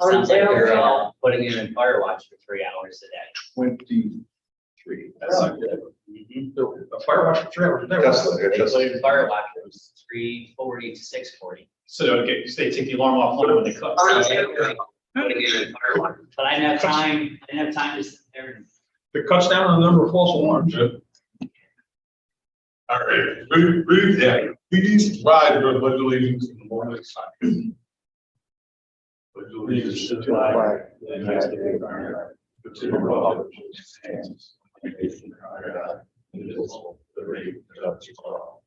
Sounds like they're putting it in fire watch for 3 hours a day. 23. That's not good. A fire watch for 3 hours a day. They put it in fire watch from 3:40 to 6:40. So, okay, so they take the alarm offline when they cut. Putting it in fire watch. But I didn't have time, to sit there and. It cuts down on the number of false alarms. All right, please rise for the pledge of allegiance in the morning sign. Pledge of allegiance to the flag of the United States of America, to the republic which stands, one nation under God, indivisible, with liberty and justice for all.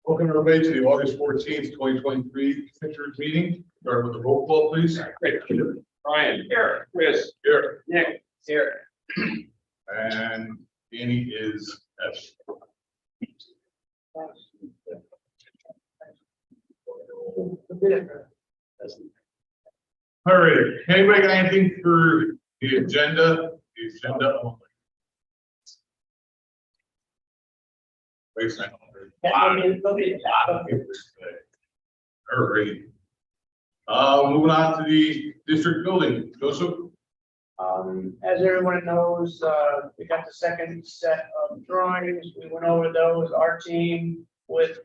Welcome everybody to the August 14th, 2023 Commissioners meeting. Start with the roll call, please. Brian, here. Chris, Here. Nick, here. And Danny is absent. All right, anybody got anything for the agenda? The agenda only. Wait a second. All right. Moving on to the district building, Joseph. As everyone knows, we got the second set of drawings. We went over those, our team with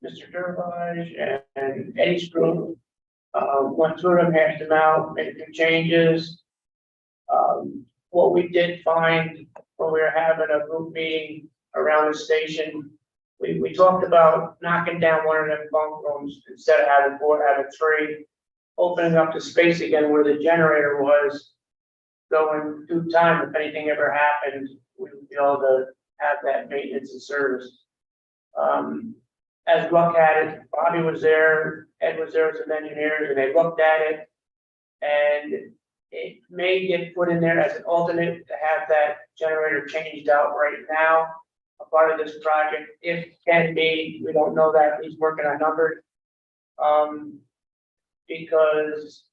Mr. Durivage and Eddie's group. Went through them, hashed them out, made a few changes. What we did find when we were having a group meeting around the station, we talked about knocking down one of them bunk rooms instead of having 4, having 3. Opening up the space again where the generator was, going through time, if anything ever happened, we would be able to have that maintenance and service. As luck had it, Bobby was there, Ed was there with some engineers, and they looked at it. And it may get put in there as an alternate to have that generator changed out right now. A part of this project, if can be, we don't know that, he's working on numbers. Because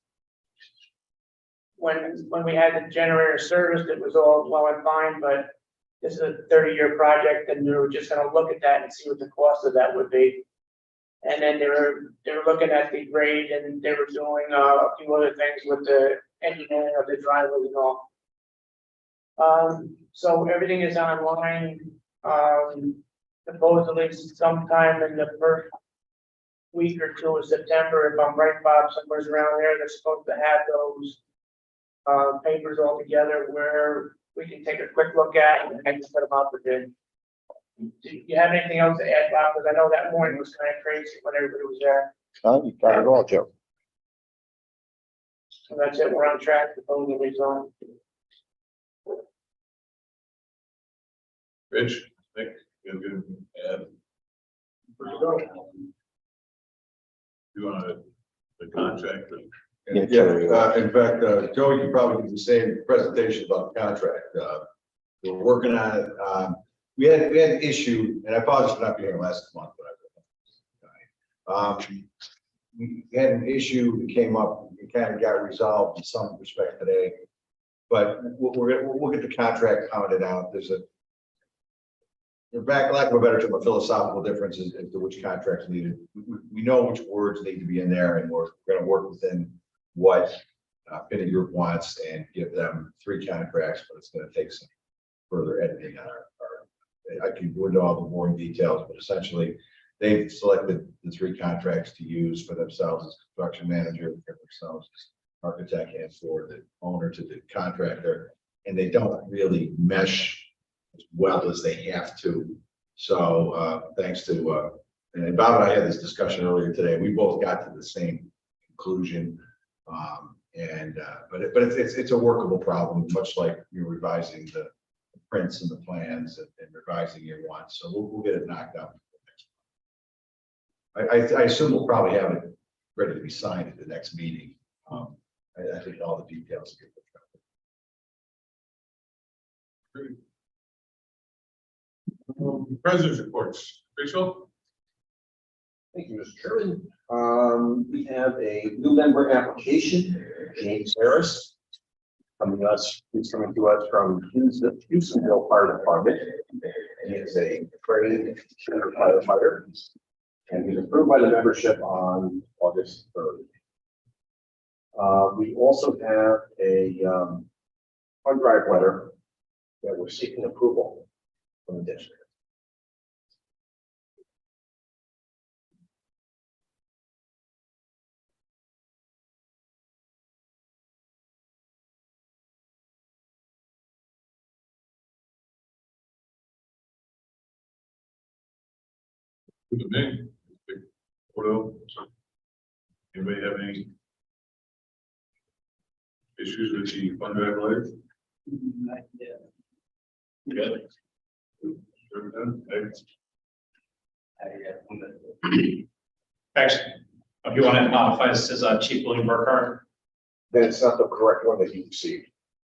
when we had the generator serviced, it was all well and fine, but this is a 30-year project, and we were just gonna look at that and see what the cost of that would be. And then they were looking at the grade, and they were doing a few other things with the engineering of the driveway and all. So everything is online. Supposedly sometime in the first week or 2 of September, if I'm right, Bob, somewhere's around there, they're supposed to have those papers all together where we can take a quick look at and then put them out for bid. Do you have anything else to add, Bob? Because I know that morning was kind of crazy when everybody was there. You got it all, Joe. So that's it. We're on track to phone the rezone. Rich, Nick, you good? Where you go? You want the contract? Yeah, In fact, Joe, you probably did the same presentation about the contract. We're working on it. We had an issue, and I apologize for not being here last month, but we had an issue that came up. It kind of got resolved in some respect today, but we'll get the contract pounded out. There's a lack of a better term, a philosophical difference as to which contracts needed. We know which words need to be in there, and we're going to work within what Finney Group wants and give them 3 contracts, but it's going to take some further editing on our I can go into all the boring details, but essentially they've selected the 3 contracts to use for themselves as construction manager, for themselves as architect, and for the owner to the contractor, and they don't really mesh as well as they have to. So thanks to and Bob and I had this discussion earlier today. We both got to the same conclusion, but it's a workable problem, much like you're revising the prints and the plans and revising your wants. So we'll get it knocked out. I assume we'll probably have it ready to be signed at the next meeting. I think all the details get Great. President's reports. Rachel? Thank you, Mr. Chairman. We have a new member application, James Harris. He's coming to us from Houstonville Fire Department. He is a trained firefighter. And he's approved by the membership on August 3rd. We also have a hard drive letter that we're seeking approval from the district. Good to me. Photo. Anybody have any issues with the fund drive letter? Good. Actually, if you want to modify this as Chief William Burkhardt, That's not the correct one that you received.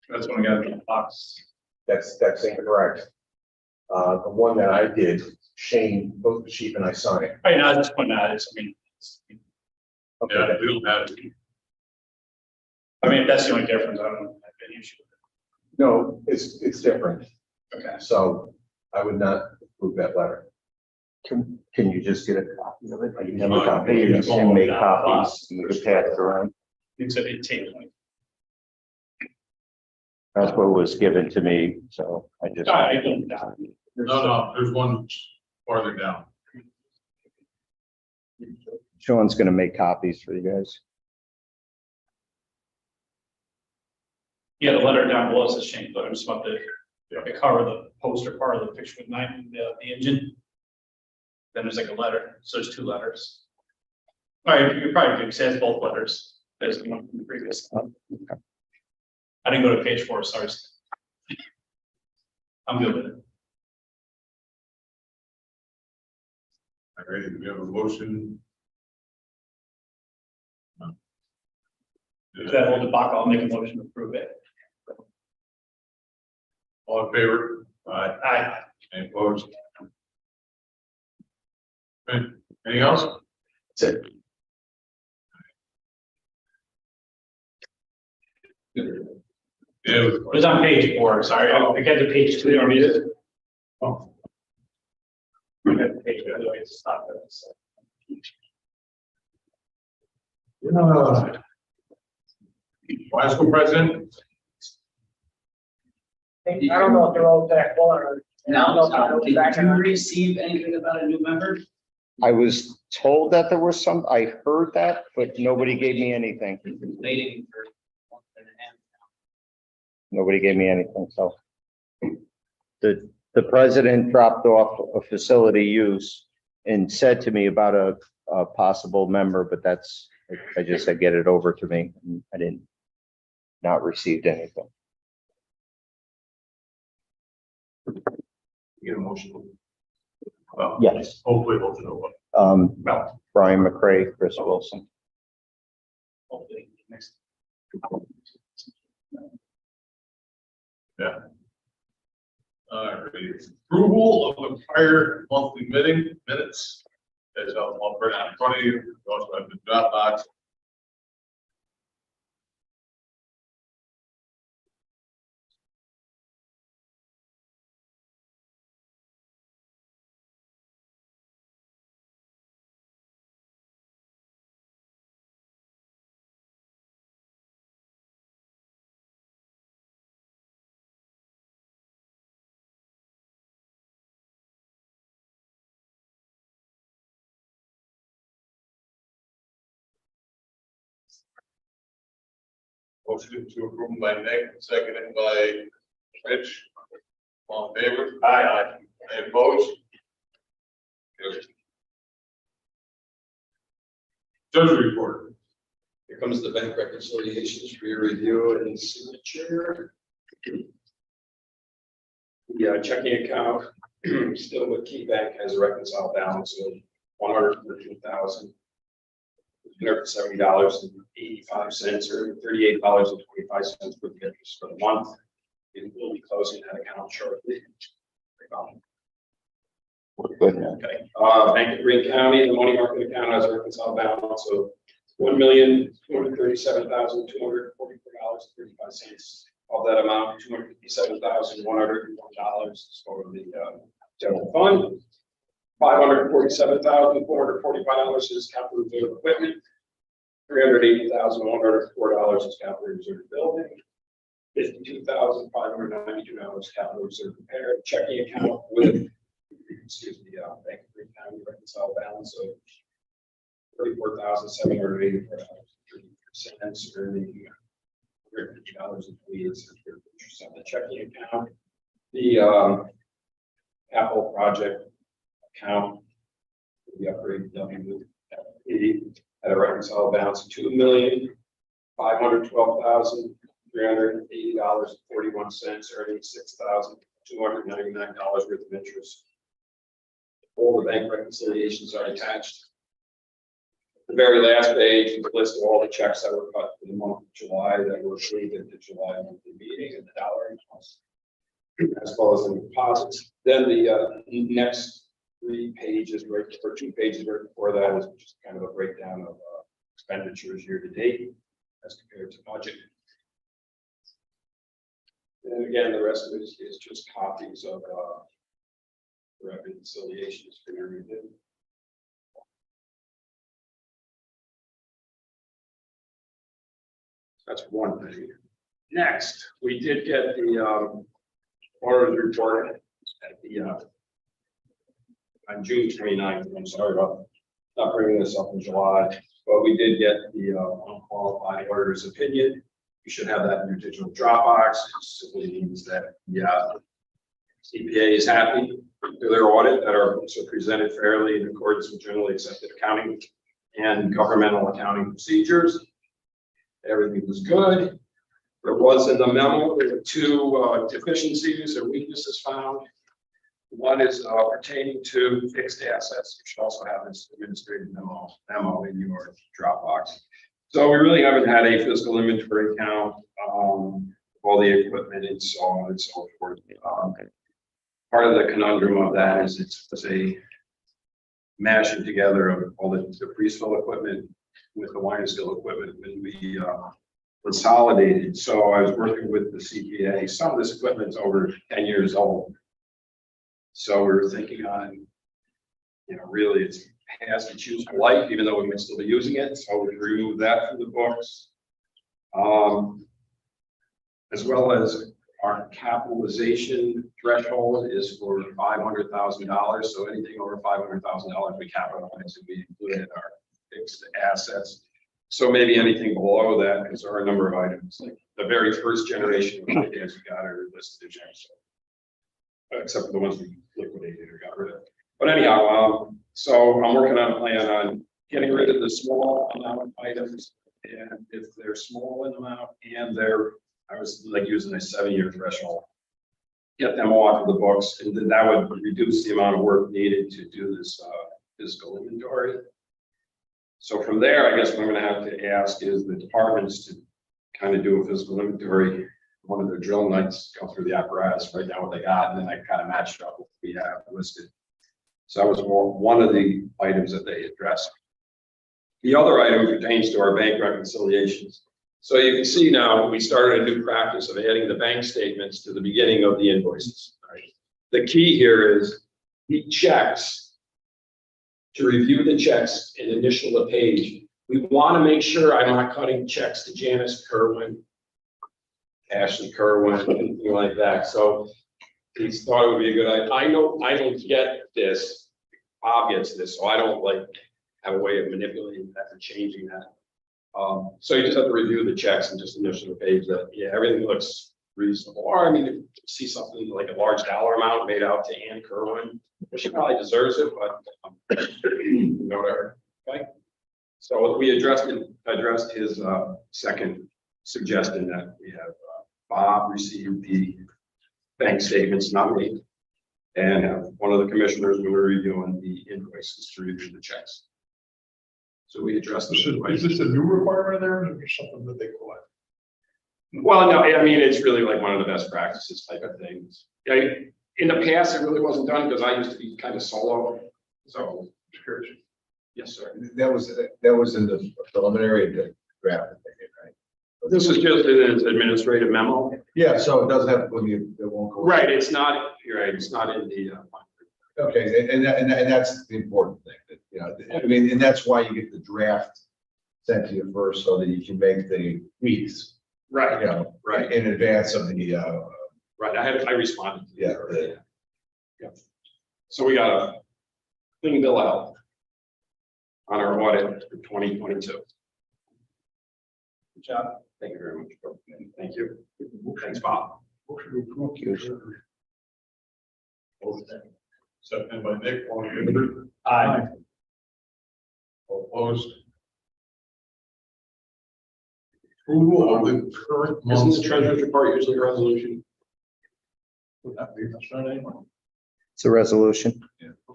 that's when we got in the box. That's incorrect. The one that I did, Shane, both the chief and I signed it. Right now, I just point out, I mean, Yeah, we don't have to. if that's the only difference, I don't have any issue with No, it's different. it. Okay. So I would not approve that letter. Can you just get a copy of it? You have a copy? You can make copies, you can pass it around. It's a take. That's what was given to me, so I just. I don't doubt. No, there's one farther down. Sean's gonna make copies for you guys. Yeah, the letter down below says Shane, but I'm just about the cover, the poster part of the picture with the engine. Then there's like a letter, so there's two letters. All right, you probably do, because it has both letters. There's the one from the previous. I didn't go to page 4, sorry. I'm good with it. All right, do we have a motion? If that whole debacle, I'll make a motion to approve it. All in favor? Aye. Any opposed? Okay, anything else? That's it. Yeah. It was on page 4, sorry, I got to page 2, you want me to? Oh. I got to page 2, otherwise stop it. So. High school president? I don't know if they're all that color. Now, did you receive anything about a new member? I was told that there was some, I heard that, but nobody gave me anything. We've been waiting for a month and a half now. Nobody gave me anything, so. The president dropped off a facility use and said to me about a possible member, but that's, I just said, get it over to me. And I didn't, not received anything. Get a motion. Well, Yes. hopefully, we'll know. Well, Brian McCray, Chris Wilson. hopefully, next. Yeah. All right, approval of the prior monthly meeting minutes. As I'll bring out in front of you. You also have the Dropbox. Motion to approve by Nick, seconded by Rich. All in favor? Aye. Any opposed? Carried. Judge report. Here comes the bank reconciliations for your review and signature. The checking account still with Key Bank has a reconciled balance of $113,270.85 or $38.25 for the interest for the month. It will be closing that account shortly. We're good now. Okay, Bank of Green County, the money market account has a reconciled balance of $1,237,244.35. Of that amount, $257,101 is for the general fund. $547,445 is capital reserve equipment. $380,104 is capital reserve building. $52,592 capital reserve repair, checking account with, Bank of Green County reconciled balance of $34,784.30, earning $150.28 for interest on the checking account. The capital project account, the upgrade WFE at a reconciled balance of $2,512,380.41, earning $6,299 worth of interest. All the bank reconciliations are attached. The very last page is a list of all the checks that were cut for the month of July that were approved at the July monthly meeting and the dollar amounts, as well as the deposits. Then the next 3 pages, right, or 2 pages right before that is just kind of a breakdown of expenditures year to date as compared to budget. And again, the rest of it is just copies of reconciliations for your review. That's one thing. Next, we did get the auditor's report at the on June 29th. I'm sorry about not bringing this up in July, but we did get the unqualified auditor's opinion. You should have that in your digital Dropbox. It simply means that CPA is happy with their audit, that our books are presented fairly in accordance with generally accepted accounting and governmental accounting procedures. Everything was good. There was in the memo, there were 2 deficiencies or weaknesses found. One is pertaining to fixed assets. You should also have this administrative memo in your Dropbox. So we really haven't had a physical inventory count of all the equipment and so on and so forth. Part of the conundrum of that is it's a mashing together of all the freeze-fill equipment with the wine and still equipment when we consolidated. So I was working with the CPA. Some of this equipment's over 10 years old. So we were thinking on, really it's past its useful life, even though we might still be using it. So we removed that from the books. As well as our capitalization threshold is for $500,000. So anything over $500,000 we capitalize and we include in our fixed assets. So maybe anything below that, because there are a number of items, like the very first generation of ideas we got are listed in there, so, except for the ones we liquidated or got rid of. But anyhow, so I'm working on a plan on getting rid of the small amount of items, and if they're small in amount and I was like using a 7-year threshold, get them off of the books, and then that would reduce the amount of work needed to do this physical inventory. So from there, I guess what I'm going to have to ask is the departments to kind of do a physical inventory. One of their drill nights, go through the apparatus, write down what they got, and then I kind of matched up with what we have listed. So that was one of the items that they addressed. The other item pertains to our bank reconciliations. So you can see now we started a new practice of adding the bank statements to the beginning of the invoices. Right? The key here is the checks. To review the checks and initial the page, we want to make sure I'm not cutting checks to Janice Kerwin, Ashley Kerwin, anything like that. So he thought it would be a good idea. I know I don't get this. Bob gets this, so I don't have a way of manipulating that or changing that. So you just have to review the checks and just initial the page that everything looks reasonable. Or I mean, if you see something like a large dollar amount made out to Ann Kerwin, she probably deserves it, but whatever. Okay. So we addressed his second suggestion that we have Bob receive the bank statements, not me, and have one of the commissioners when we're reviewing the invoices to review the checks. So we addressed this. Is this a new requirement there, or something that they collect? Well, no, I mean, it's really like one of the best practices type of things. In the past, it really wasn't done because I used to be kind of solo. So, Curious. yes, sir. That was in the preliminary draft, right? This is just an administrative memo. Yeah, so it doesn't have, when you, it won't go. Right, it's not, you're right, it's not in the, Okay, and that's the important thing, that, you know, I mean, and that's why you get the draft sent to you first, so that you can make the tweaks, right, you know, right, in advance of the, right. I responded. to Yeah, that. Yeah. So we got a clean bill out on our audit for 2022. Good job. Thank you very much. Thank you. Thanks, Bob. Second by Nick, all in favor? Aye. All opposed? Approval of the current Isn't month's. the treasurer's report usually a resolution? It's a resolution.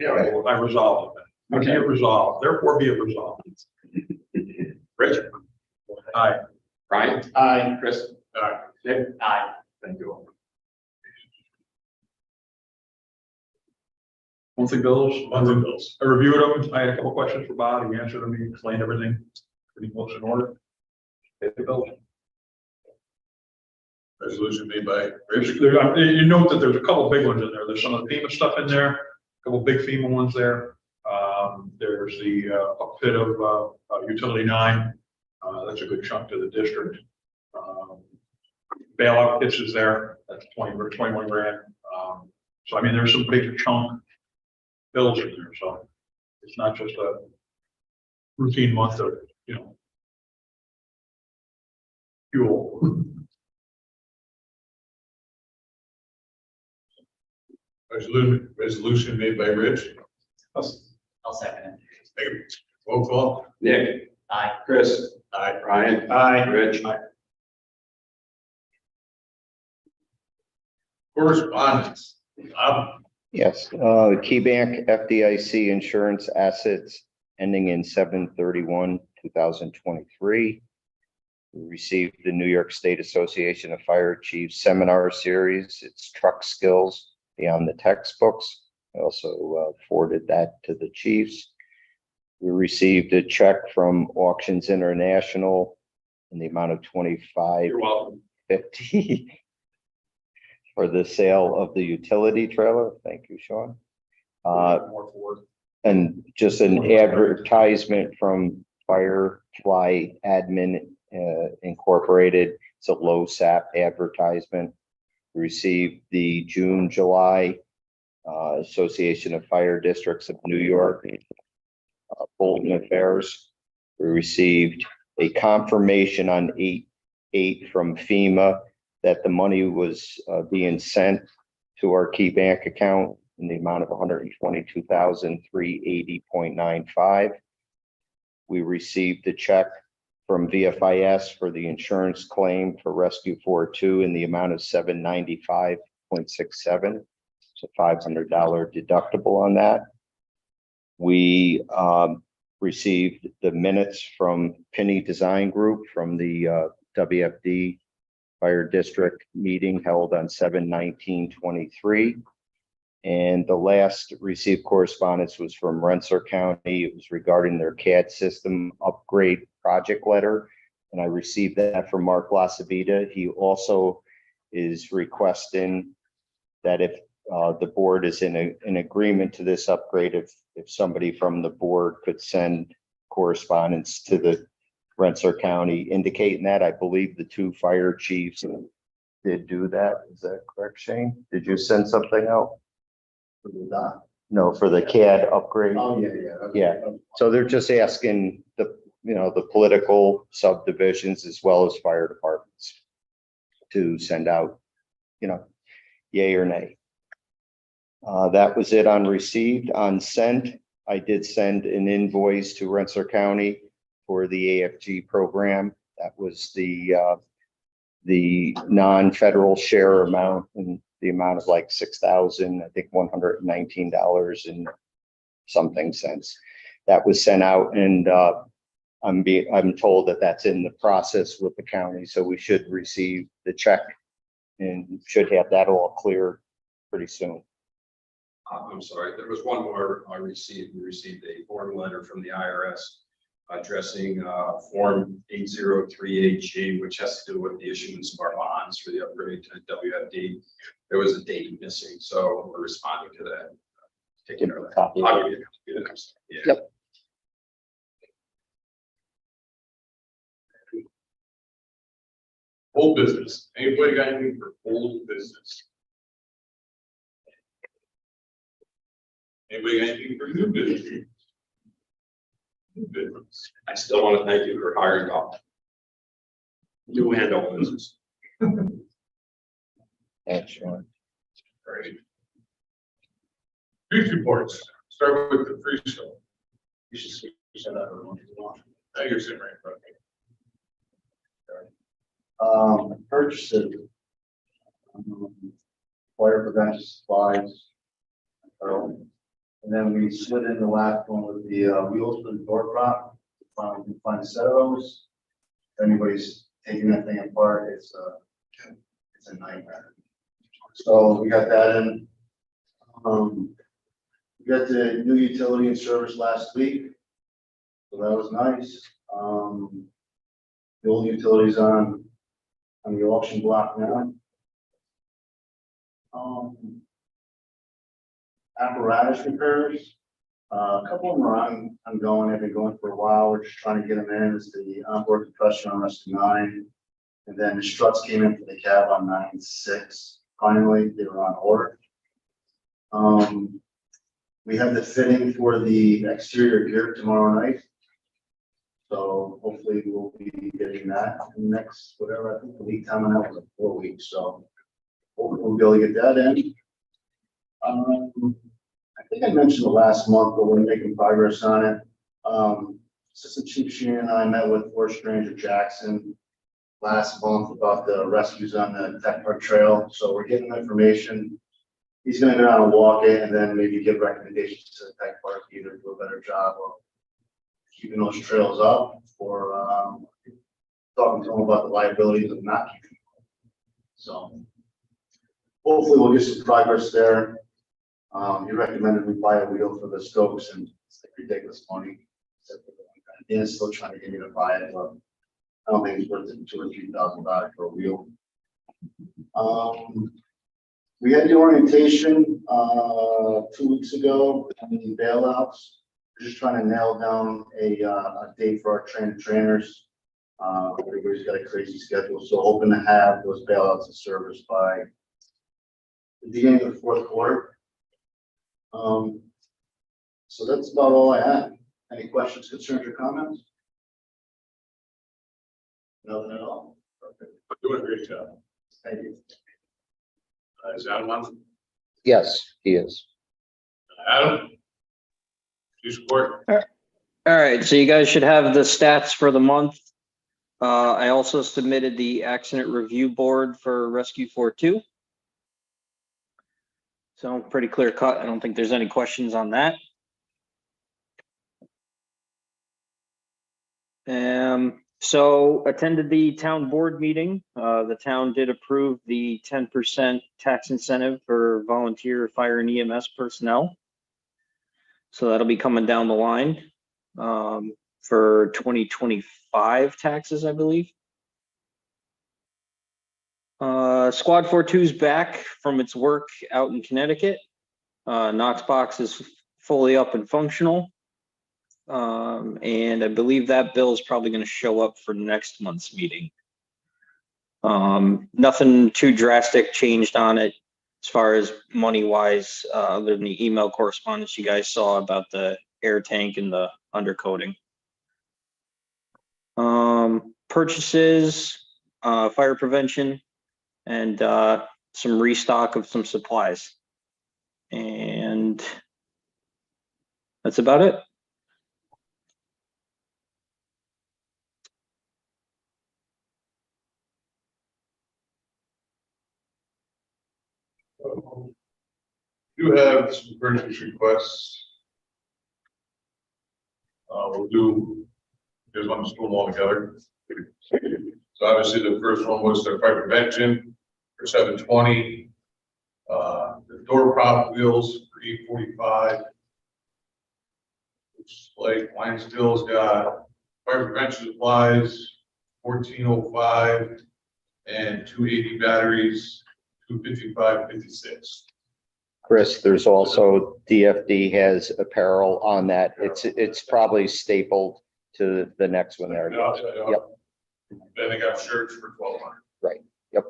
Yeah, I resolved it. Okay. Be it resolved, therefore be it resolved. Rich? Aye. Brian? Aye. Chris? Aye. Nick? Aye. Thank you all. Monthly bills. Monthly bills. I reviewed them. I had a couple questions for Bob. He answered them. He explained everything. Pretty close in order. Pay the bill. Resolution made by Rich. You note that there's a couple big ones in there. There's some of the FEMA stuff in there, a couple big FEMA ones there. There's the upfit of utility 9. That's a good chunk to the district. Bailout kits is there. That's 20 or 21 grand. So I mean, there's some big chunk bills in there. So it's not just a routine month of, you know, fuel. Resolution made by Rich. I'll second it. Roll call. Nick? Aye. Chris? Aye. Brian? Aye. Rich? Correspondence. Yes, KeyBank FDIC insurance assets ending in 7/31/2023. We received the New York State Association of Fire Chiefs seminar series. It's truck skills beyond the textbooks. I also forwarded that to the chiefs. We received a check from Auctions International in the amount of You're welcome. $25.50 for the sale of the utility trailer. Thank you, Sean. More forward. And just an advertisement from Firefly Admin Incorporated. It's a low SAP advertisement. We received the June, July Association of Fire Districts of New York Bolton Affairs. We received a confirmation on 8/8 from FEMA that the money was being sent to our KeyBank account in the amount of $122,380.95. We received a check from VFIS for the insurance claim for Rescue 402 in the amount of $795.67. It's a $500 deductible on that. We received the minutes from Penny Design Group from the WFD Fire District meeting held on 7/19/23. And the last received correspondence was from Rensselaer County. It was regarding their CAD system upgrade project letter. And I received that from Mark Lasavita. He also is requesting that if the board is in agreement to this upgrade, if somebody from the board could send correspondence to the Rensselaer County indicating that. I believe the 2 fire chiefs did do that. Is that correct, Shane? Did you send something out? No, for the CAD upgrade. Oh, yeah. Yeah. So they're just asking the, the political subdivisions as well as fire departments to send out, yay or nay. That was it on received. On sent, I did send an invoice to Rensselaer County for the AFG program. That was the non-federal share amount in the amount of like $6,119 and something cents. That was sent out, and I'm told that that's in the process with the county, so we should receive the check and should have that all clear pretty soon. I'm sorry, there was one more I received. We received a form letter from the IRS addressing Form 8038G, which has to do with the issuance of our bonds for the upgrade to WFD. There was a date missing, so we're responding to that. Taking care of that. Copy of I'll it. give you a copy of it. Yeah. Yep. Old business. Anybody got anything for old business? Anybody got anything for new business? New business. I still want to thank you for hiring off. New and old business. Thanks, Sean. Right. News reports. Start with the free show. You should switch that up every once in a while. Now you're sitting right in front of me. Purchases. Fire prevention supplies. And then we slid in the last one with the wheels for the door prop. We can find a set of those. If anybody's taking that thing apart, it's a nightmare. So we got that in. We got the new utility in service last week. So that was nice. The old utilities on the auction block now. Apparatus repairs. A couple of them are ongoing. They've been going for a while. We're just trying to get them in. It's the onboard compression on RS9. And then the struts came in for the cab on 9.6. Finally, they were on order. We have the fitting for the exterior gear tomorrow night. So hopefully we'll be getting that in the next, whatever, I think the lead time on that was like 4 weeks, so hopefully we'll be able to get that in. I think I mentioned the last month, but we're making progress on it. Assistant Chief Sheehan and I met with Forest Ranger Jackson last month about the rescues on the Tech Park Trail, so we're getting information. He's gonna go down and walk it and then maybe give recommendations to the Tech Park, either do a better job of keeping those trails up or talking to them about the liabilities of not keeping them. So hopefully we'll get some progress there. He recommended we buy a wheel for the Stokes, and it's like ridiculous money. Dan's still trying to get me to buy it, but I don't think it's worth it $2,000 or $3,000 for a wheel. We had the orientation 2 weeks ago on the bailouts. We're just trying to nail down a date for our trainers. Everybody's got a crazy schedule, so hoping to have those bailouts in service by the beginning of the fourth quarter. So that's about all I have. Any questions, concerns, or comments? Nothing at all. Perfect. Doing a great job. Thank you. Is Adam on? Yes, he is. Adam? You support? All right, so you guys should have the stats for the month. I also submitted the accident review board for Rescue 4.2. So pretty clear cut. I don't think there's any questions on that. So attended the town board meeting. The town did approve the 10% tax incentive for volunteer fire and EMS personnel. So that'll be coming down the line for 2025 taxes, I believe. Squad 4.2 is back from its work out in Connecticut. Knoxbox is fully up and functional. And I believe that bill is probably going to show up for next month's meeting. Nothing too drastic changed on it as far as money-wise, other than the email correspondence you guys saw about the air tank and the undercoating. Purchases, fire prevention, and some restock of some supplies. And that's about it. You have some purchase requests. We'll do, here's one, just do them all together. So obviously the first one was the fire prevention for 720. The door prop wheels for 845. Looks like mine still's got fire prevention supplies, 1405, and 280 batteries, 255.56. Chris, there's also DFD has apparel on that. It's probably stapled to the next one there. Yep. Then they got shirts for 1,200. Right. Yep.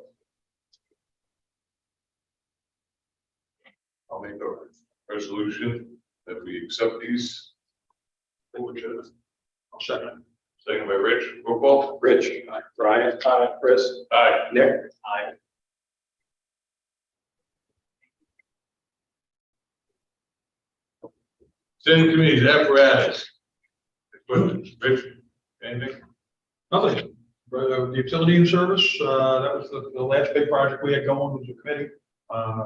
I'll make a resolution that we accept these. I'll second. Second by Rich, roll call. Rich, Brian, Chris, Aye. Nick. Aye. Same committees, apparatus. Questions, Rich, anything? Nothing. The utility and service, that was the last big project we had going with the committee.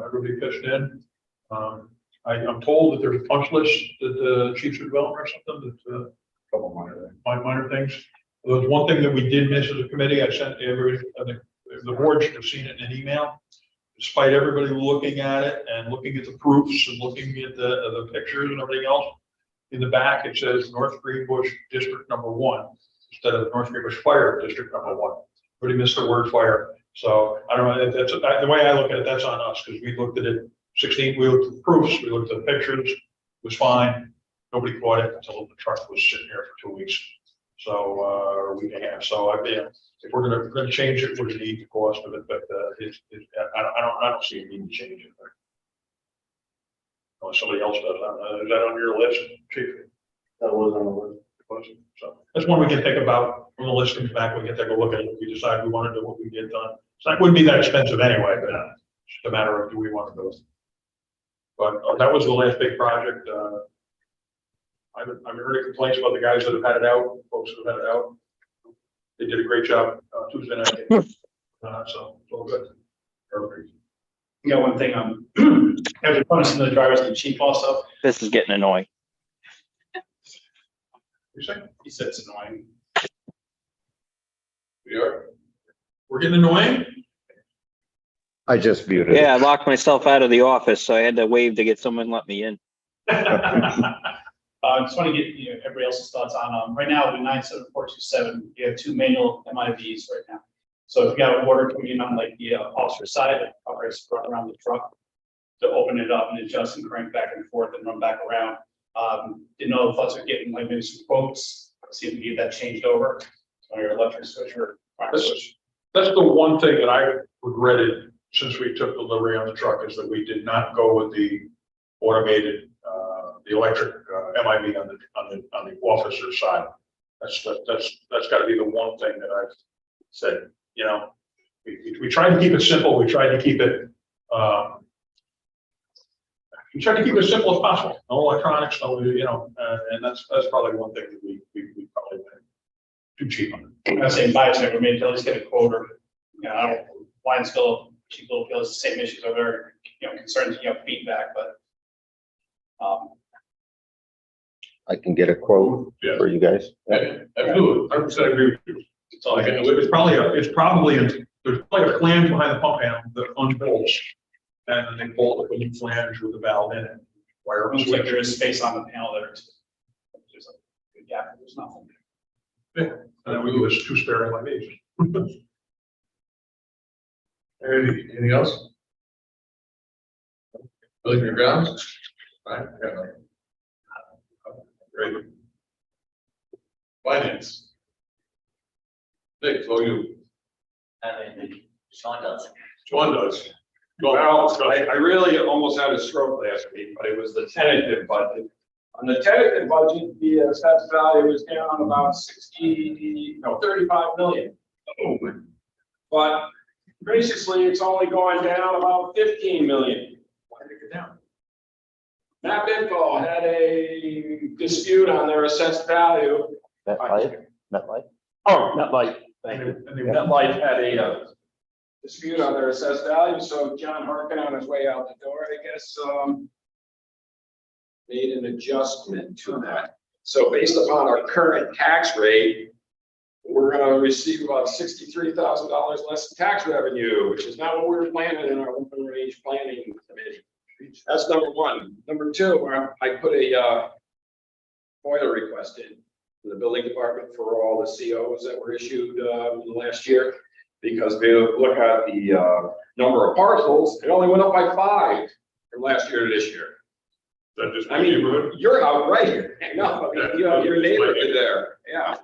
Everybody pitched in. I'm told that there's a punch list that the chief should develop or something, that, Couple minor minor things. There was one thing that we did miss as a committee. I sent everybody, I think the board should have seen it in an email. Despite everybody looking at it and looking at the proofs and looking at the pictures and everything else, in the back, it says North Greenbush District Number 1 instead of North Greenbush Fire District Number 1. Everybody missed the word fire. So I don't know, that's the way I look at it, that's on us, because we looked at it 16, we looked at the proofs, we looked at the pictures, it was fine. Nobody caught it until the truck was sitting here for 2 weeks. So, or a week and a half. So if we're gonna change it, we're gonna need the cost of it, but I don't see a need to change it. Unless somebody else does. I don't know. Is that on your list, chief? That was on the list. So that's one we can think about when the list comes back. We can take a look at it. If we decide we want to do what we get done. So that wouldn't be that expensive anyway, but it's just a matter of do we want to do it. But that was the last big project. I haven't heard any complaints about the guys that have had it out, folks that have had it out. They did a great job Tuesday night. So it's all good. Perfect. Yeah, one thing, having fun to the drivers and the chief also. This is getting annoying. You say? He said it's annoying. We're getting annoying? I just viewed it. Yeah, I locked myself out of the office, so I had to wave to get someone to let me in. I just want to get everybody else's thoughts on right now the 97427. You have 2 manual MIVs right now. So if you got a order coming in on like the officer side, it's run around the truck to open it up and adjust and crank back and forth and run back around. Didn't know if us are getting like maybe some quotes, see if we get that changed over on your electric switch or fire switch. That's the one thing that I regretted since we took delivery on the truck is that we did not go with the automated, the electric MIV on the officer side. That's got to be the one thing that I've said. We tried to keep it simple. We tried to keep it. We tried to keep it as simple as possible. No electronics, no, and that's probably one thing that we probably went too cheap on. I'm saying buy it, never made, at least get a quote or, I don't, Lionsville, cheap little feels the same issues over there, concerns, feedback, but. I can get a quote for you guys. Absolutely, 100% agree with you. It's all I can do. There's probably a flange behind the pump panel that unbolts. And then they bolt it when you flange with the valve in it. Wire. Looks like there is space on the panel there. There's a good gap, there's nothing. Yeah, and then we do this 2 spare LIVs. Anything else? Building your grounds? Right. Great. Finance. Nick, so you. Sean does. John does. Well, I really almost had a stroke last week, but it was the tentative budget. On the tentative budget, the assessed value was down about 35 million. But graciously, it's only going down about 15 million. Why did it go down? MapInfo had a dispute on their assessed value. MetLife? Oh, MetLife. Thank you. MetLife had a dispute on their assessed value, so John Harkin on his way out the door, I guess, made an adjustment to that. So based upon our current tax rate, we're gonna receive about $63,000 less tax revenue, which is not what we were planning in our open range planning committee. That's number one. Number two, where I put a FOIA request in. in the building department for all the COs that were issued, in the last year. Because if you look at the, number of parcels, it only went up by 5 from last year to this year. That just. I mean, you're out right here. No, you know, your neighborhood there, yeah.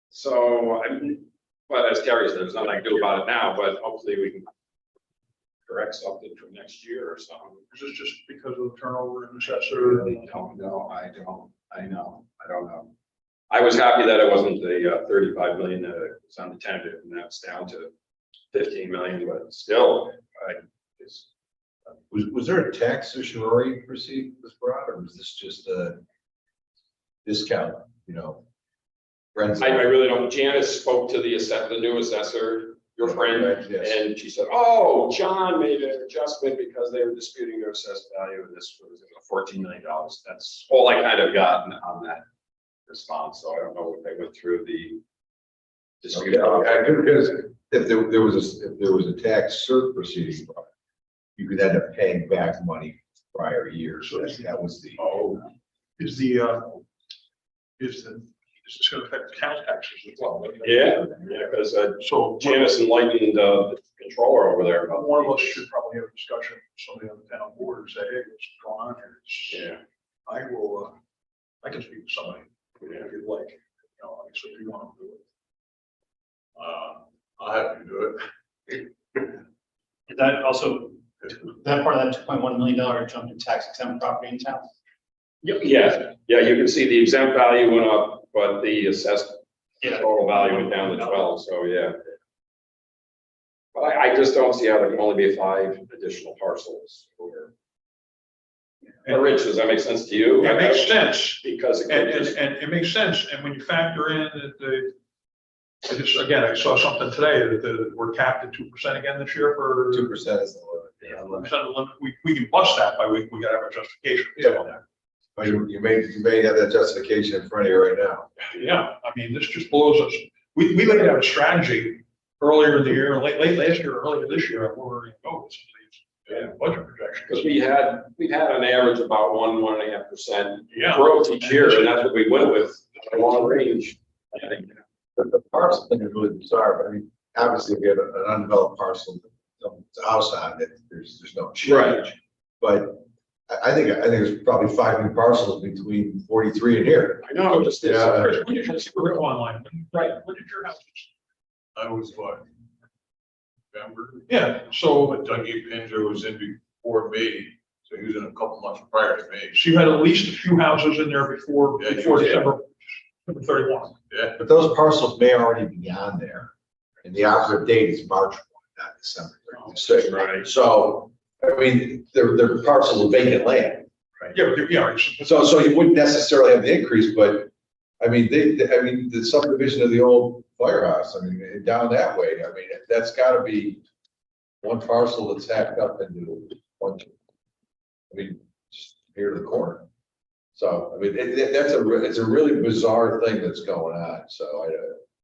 So, I mean, but as Terry said, there's nothing I can do about it now, but hopefully we can correct something for next year or something. Is this just because of the turnover in assessor? I don't know, I don't know. I was happy that it wasn't the 35 million that was on the tentative, and that's down to 15 million, but still, it's. Was there a tax issue already received was brought, or was this just a discount, you know? Friends. I really don't. Janice spoke to the new assessor, your friend, Yes. and she said, "Oh, John made an adjustment because they were disputing their assessed value, and this was $14 million." That's all I kind of got on that response. So I don't know if they went through the dispute. Because if there was a tax cert proceeding, you could end up paying back money prior years. So that was the. Is this gonna affect the county taxes as well? Yeah, because So Janice enlightened the controller over there about. one of us should probably have a discussion with somebody on the town board and say, hey, what's going on here? Yeah. I will, I can speak to somebody if you'd like, you know, obviously if you want to do it. I'll have to do it. Is that also, that part of that $2.1 million jump in tax exempt property in town? Yeah, you can see the exempt value went up, but the assessed total value went down to 12, so yeah. But I just don't see how there can only be 5 additional parcels or. Rich, does that make sense to you? It makes sense. Because. And it makes sense, and when you factor in that again, I saw something today that we're capped at 2% again this year for. 2% is the limit. Yeah, 2% of the limit. We can bust that, but we gotta have a justification. Yeah. Well, you may have that justification in front of you right now. Yeah, I mean, this just blows us. We laid out a strategy earlier in the year, late last year, earlier this year, where we're going to go with some of these budget projections. Because we've had an average about 1.5% Yeah. growth each year, and that's what we went with, a long range. I think. The parcel thing is really bizarre, but I mean, obviously, if you have an undeveloped parcel, it's a house on it, there's no change. Right. But I think there's probably 5 new parcels between 43 and here. I know, just this. Yeah. Chris, when did you go online? Right, when did your house? I was what? November? Yeah, so But Dougie Pinger was in before me, so he was in a couple months prior to me. you had at least a few houses in there before Yeah, December 31. Yeah. But those parcels may already be on there. And the operative date is March 1, not December 31. Right. So, I mean, they're parcels of vacant land. Yeah. So you wouldn't necessarily have the increase, but I mean, the subdivision of the old firehouse, I mean, down that way, I mean, that's gotta be one parcel that's hacked up into one. I mean, just here to the corner. So, I mean, it's a really bizarre thing that's going on. So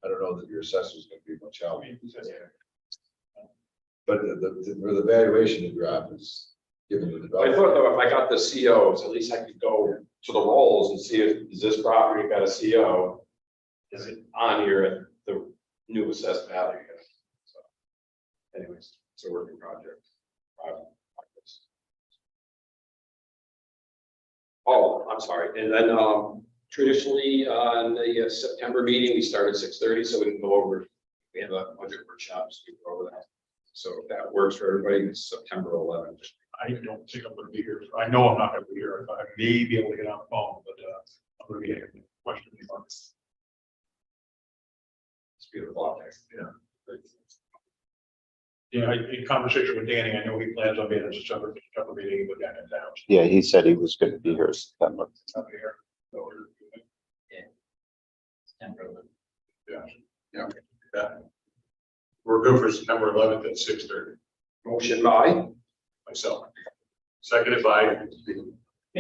I don't know that your assessor's gonna be much help. But the valuation to drop is given the I developer. thought though, if I got the COs, at least I could go to the rolls and see if, is this property got a CO? Is it on here at the new assessed value? So, anyways, it's a working project. Oh, I'm sorry. And then traditionally on the September meeting, we start at 6:30, so we can go over, we have a budget workshop, so we can go over that. So if that works for everybody, it's September 11th. I don't think I'm gonna be here. I know I'm not gonna be here. I may be able to get on the phone, but I'm gonna be here. Question marks. It's beautiful out there. Yeah. Yeah, in conversation with Danny, I know he plans on being at September meeting with that in town. Yeah, he said he was gonna be here in September. Up here. So, Yeah. We're good for September 11th at 6:30. Motion by. Myself. Seconded by.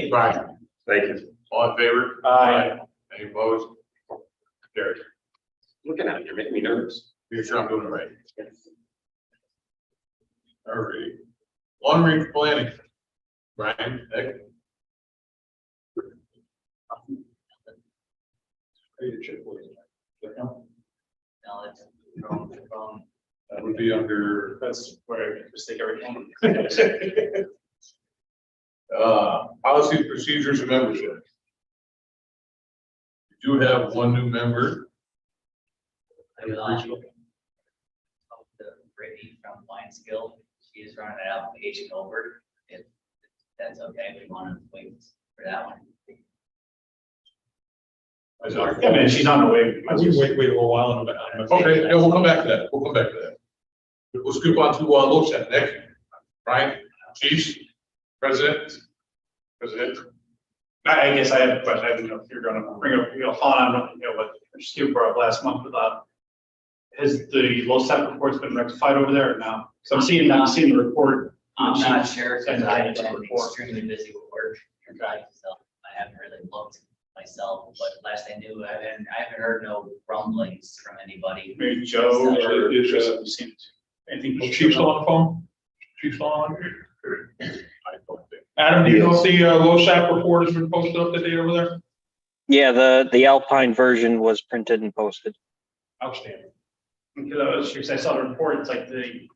Brian. Thank you. All in favor? Aye. Any opposed? Carried. Looking at it, you're making me nervous. You're sure I'm doing it right. All right. Long range planning. Brian, Nick. No, it's wrong. That would be under, That's where I just take everything. policies, procedures, and membership. You do have one new member. I was on. The Brittany from Wine Skill, she is running an application over, if that's okay, we want to wait for that one. I mean, she's on her way. Wait a little while. Okay, yeah, we'll come back to that. We'll come back to that. We'll scoop on to, LoSAP next. Brian, Chiefs, President. I guess I have a question. I don't know if you're gonna bring up, following on, what Stu brought up last month about. Has the LoSAP report's been rectified over there or no? So I'm seeing the report. I'm not sure, because And I've been report. extremely busy with work, Okay. so I haven't really looked myself, but last I knew, I haven't heard no rumblings from anybody. Maybe Joe or anything? Chief's still on the phone? Chief's still on? Adam, do you know if the LoSAP report has been posted up to date over there? Yeah, the Alpine version was printed and posted. Outstanding. Because I saw the report, it's like the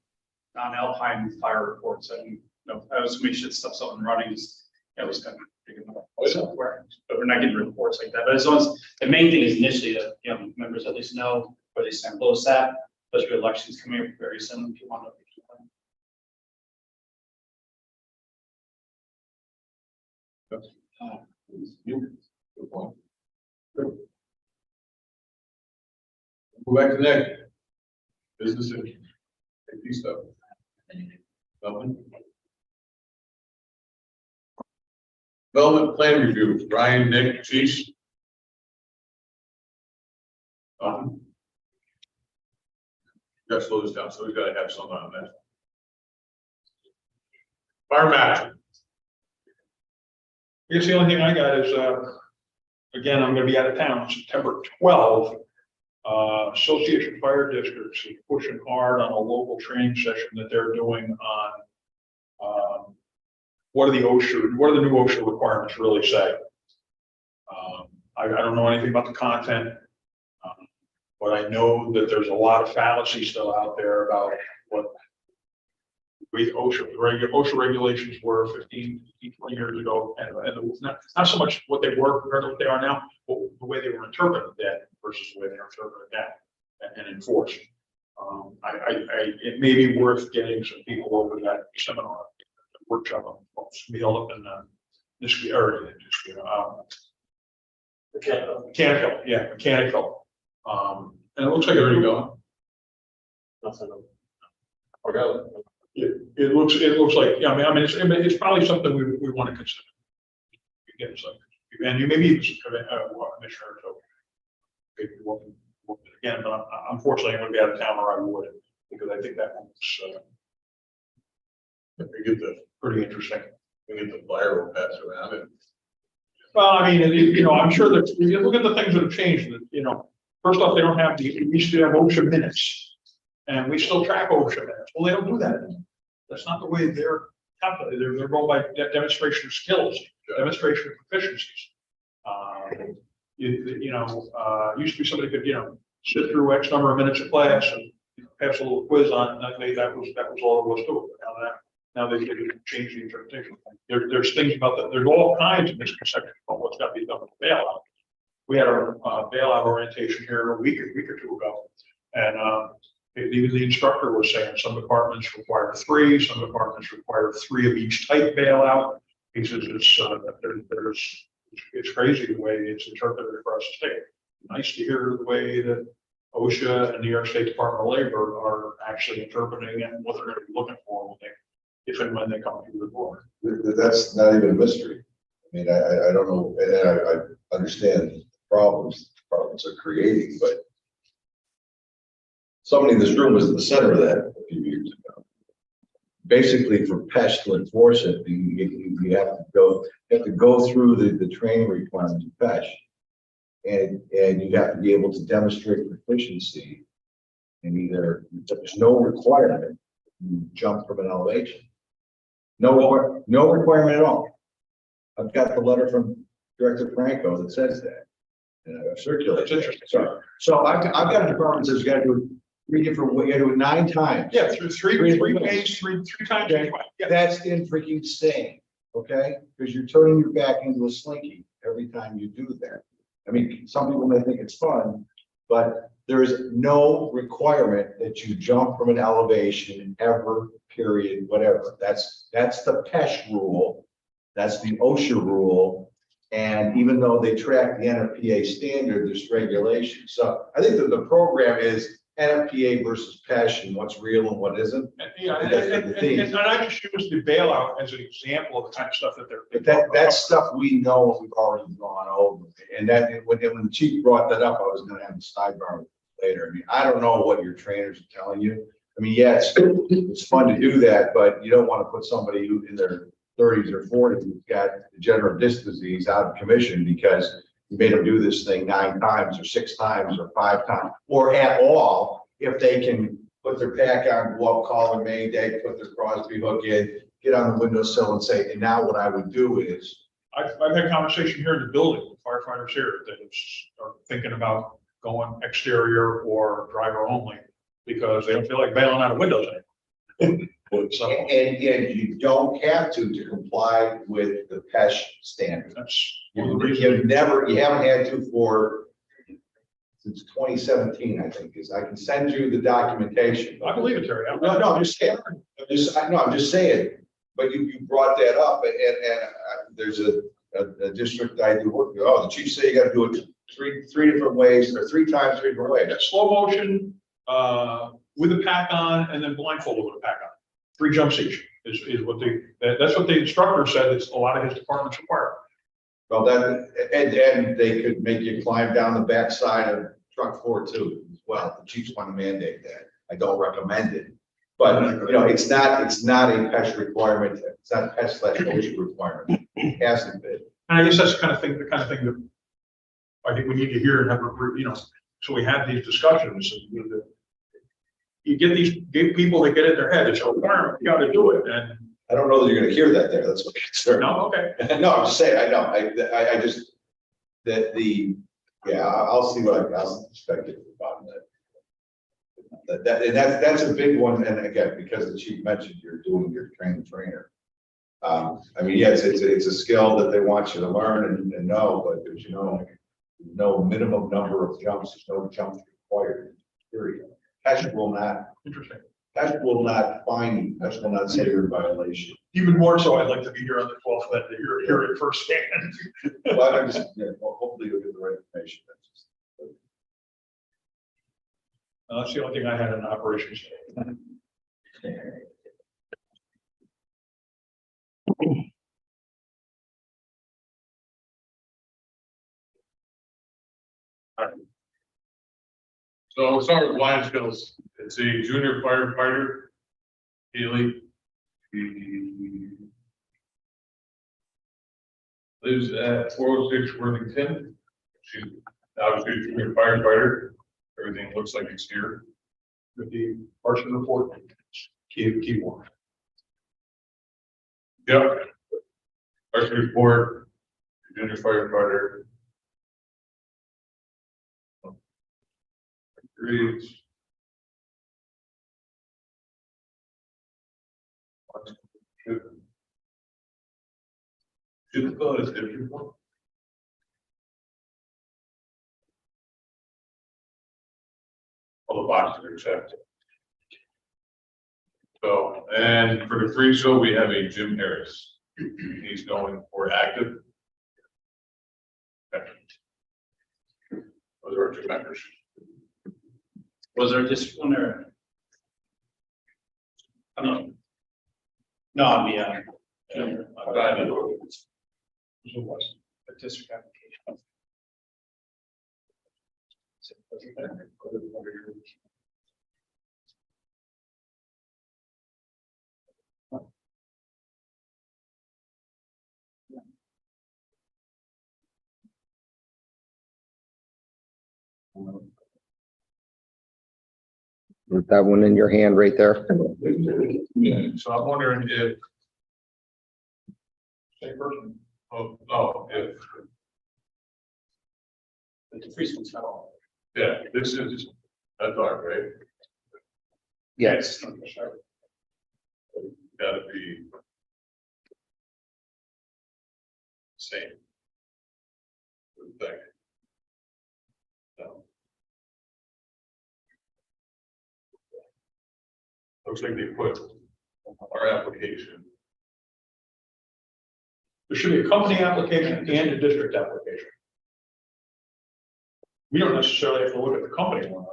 non-Alpine fire reports, and, I was make sure stuff's up and running, that was kind of. Software, but we're not getting reports like that, but as long as, the main thing is initially that, members at least know where they stand LoSAP, especially elections coming up very soon, if you want to. Good point. Go back to that. Business and AP stuff. Development. Development plan review, Brian, Nick, Chiefs. Gotta slow this down, so we gotta have some on that. Fire matter. I guess the only thing I got is, again, I'm gonna be out of town September 12th. Association Fire Districts is pushing hard on a local training session that they're doing on, what are the new OSHA requirements really say? I don't know anything about the content, but I know that there's a lot of fallacy still out there about what OSHA regulations were 15, 20 years ago, and not so much what they were compared to what they are now, but the way they were interpreted then versus the way they are interpreted now and enforced. It may be worth getting some people over that seminar, workshop, be held up in this area. Mechanical. And it looks like There you go. It looks like, yeah, I mean, it's probably something we want to consider. Again, so, and you maybe commissioner, so maybe we'll again, but unfortunately, I'm going to be out of town, or I would, because I think that one's We get the pretty interesting. flyer pass around it. Well, I mean, I'm sure that if you look at the things that have changed, first off, they don't have we used to have OSHA minutes, and we still track OSHA minutes. Well, they don't do that anymore. That's not the way they're calculated. They're going by demonstration of skills, demonstration of proficiencies. Used to be somebody could, sit through X number of minutes of class and pass a little quiz on, and that was all there was to it. Now they change the interpretation. There's things about that. There's all kinds of misconceptions about what's got to be done with the bailout. We had our bailout orientation here a week or two ago, and even the instructor was saying some departments require 3, some departments require 3 of each type bailout. He says it's crazy the way it's interpreted across the state. Nice to hear the way that OSHA and New York State Department of Labor are actually interpreting and what they're going to be looking for if and when they come through the door. That's not even a mystery. I mean, I don't know, and I understand the problems are creating, but somebody in this room was at the center of that a few years ago. Basically, for PESH to enforce it, you have to go through the training requirements of PESH, and you have to be able to demonstrate proficiency. And either there's no requirement, you jump from an elevation. No requirement at all. I've got the letter from Director Franco that says that. Circulate. That's interesting. So I've got a department that's got to do it 3 different ways, you got to do it 9 times. Yeah, through three ways, three times. Okay. Yeah. That's in freaking sane, okay? Because you're turning your back into a slinky every time you do that. I mean, some people may think it's fun, but there is no requirement that you jump from an elevation ever, period, whatever. That's the PESH rule. That's the OSHA rule. And even though they track the NFPA standard, there's regulations. So I think that the program is NFPA versus PESH and what's real and what isn't. Yeah, And that's the theme. and I just use the bailout as an example of the kind of stuff that they're. But that's stuff we know and we've already gone over. And that, when the chief brought that up, I was gonna have a sidebar later. I mean, I don't know what your trainers are telling you. I mean, yes, it's fun to do that, but you don't want to put somebody who in their 30s or 40s who's got degenerative disc disease out of commission because you made them do this thing 9 times or 6 times or 5 times, or at all, if they can put their pack on, go up, call their Mayday, put their Crosby hook in, get on the windowsill and say, and now what I would do is. I've had conversation here in the building with firefighters here that are thinking about going exterior or driver only because they don't feel like bailing out of windows anymore. So And you don't have to comply with the PESH standard. that's. You haven't had to since 2017, I think, I can send you the documentation. I believe it, Terry. No, I'm just saying, I'm just saying, but you brought that up and there's a district I do work with. Oh, the chief said you got to do it three different ways or 3 times, 3 different ways. Slow motion, with a pack on and then blindfolded with a pack on. 3 jumps each is what that's what the instructor said. It's a lot of his departments require. Well, then, and they could make you climb down the backside of truck 4 too, as well. The chiefs want to mandate that. I don't recommend it. But, you know, it's not a PESH requirement. It's not a PESH/OSHA requirement. It hasn't been. And I guess that's the kind of thing that I think we need to hear and have, so we have these discussions. You get these people that get in their head, it's a requirement, you got to do it. And I don't know that you're going to hear that there. That's what concern. no, okay. No, I'm just saying, I know, I just, I'll see what I'll speculate about that. And that's a big one, and again, because the chief mentioned you're doing your trainer. I mean, yes, it's a skill that they want you to learn and know, but there's, no minimum number of jumps, there's no jumps required, period. PESH will not. Interesting. PESH will not fine you, PESH will not say you're in violation. Even more so, I'd like to be here on the 12th than to hear it firsthand. Well, I'm just, hopefully you'll get the right information. That's the only thing I had in operations. So as far as Lions goes, it's a junior firefighter, Haley. He lives at 406 Worthington. She's obviously a junior firefighter. Everything looks like it's here. With the partial report, key one. Yep. First report, junior firefighter. Agrees. Should go as different one. All the boxes are checked. So, and for the free show, we have a Jim Harris. He's going for active. Okay. Those are our 2 members. Was there just one or? No, yeah. A district application. With that one in your hand right there. So I'm wondering if, Same person. if The free school's got all. Yeah, this is, that's all right. Yes, Gotta be same. Thing. No. Looks like they put our application. There should be a company application and a district application. We don't necessarily have to look at the company one.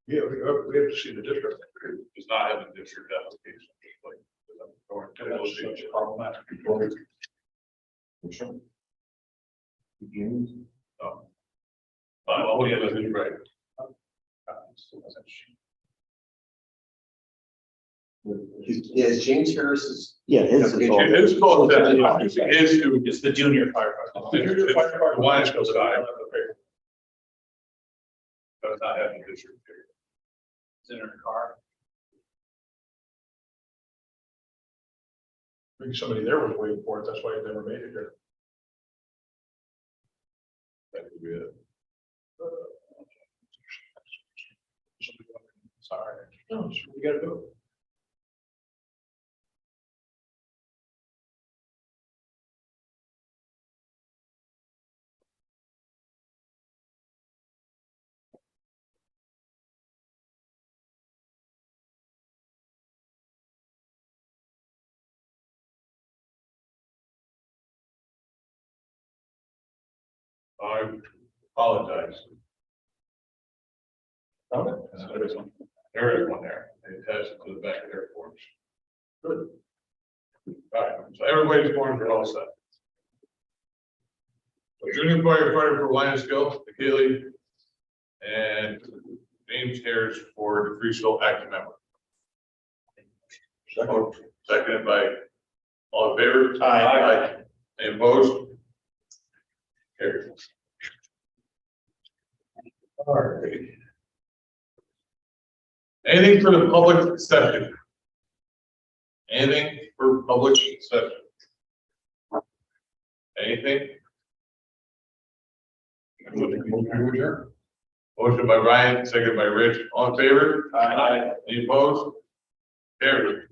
Yeah, we have to see the district. Does not have a district application. That's problematic. No. Oh, yeah, that's right. Is James Harris's? yeah, his is all. It's called that, it is to, It's the junior firefighter. the Lions goes by. Does not have a district. It's in her car. Maybe somebody there was waiting for it, that's why it never made it here. That could be it. Sorry. No, that's what we gotta do. I apologize. Okay. There is one there. They attached it to the back of their forms. Good. All right, so everybody's forms are all set. So junior firefighter for Lionsville, McKinley, and James Harris for the Freesville active member. Seconded by, all in favor? Aye. Any opposed? Carried. All right. Anything for the public session? Anything for public session? Anything? Motion by Ryan, seconded by Rich, all in favor? Aye. Any opposed? Carried.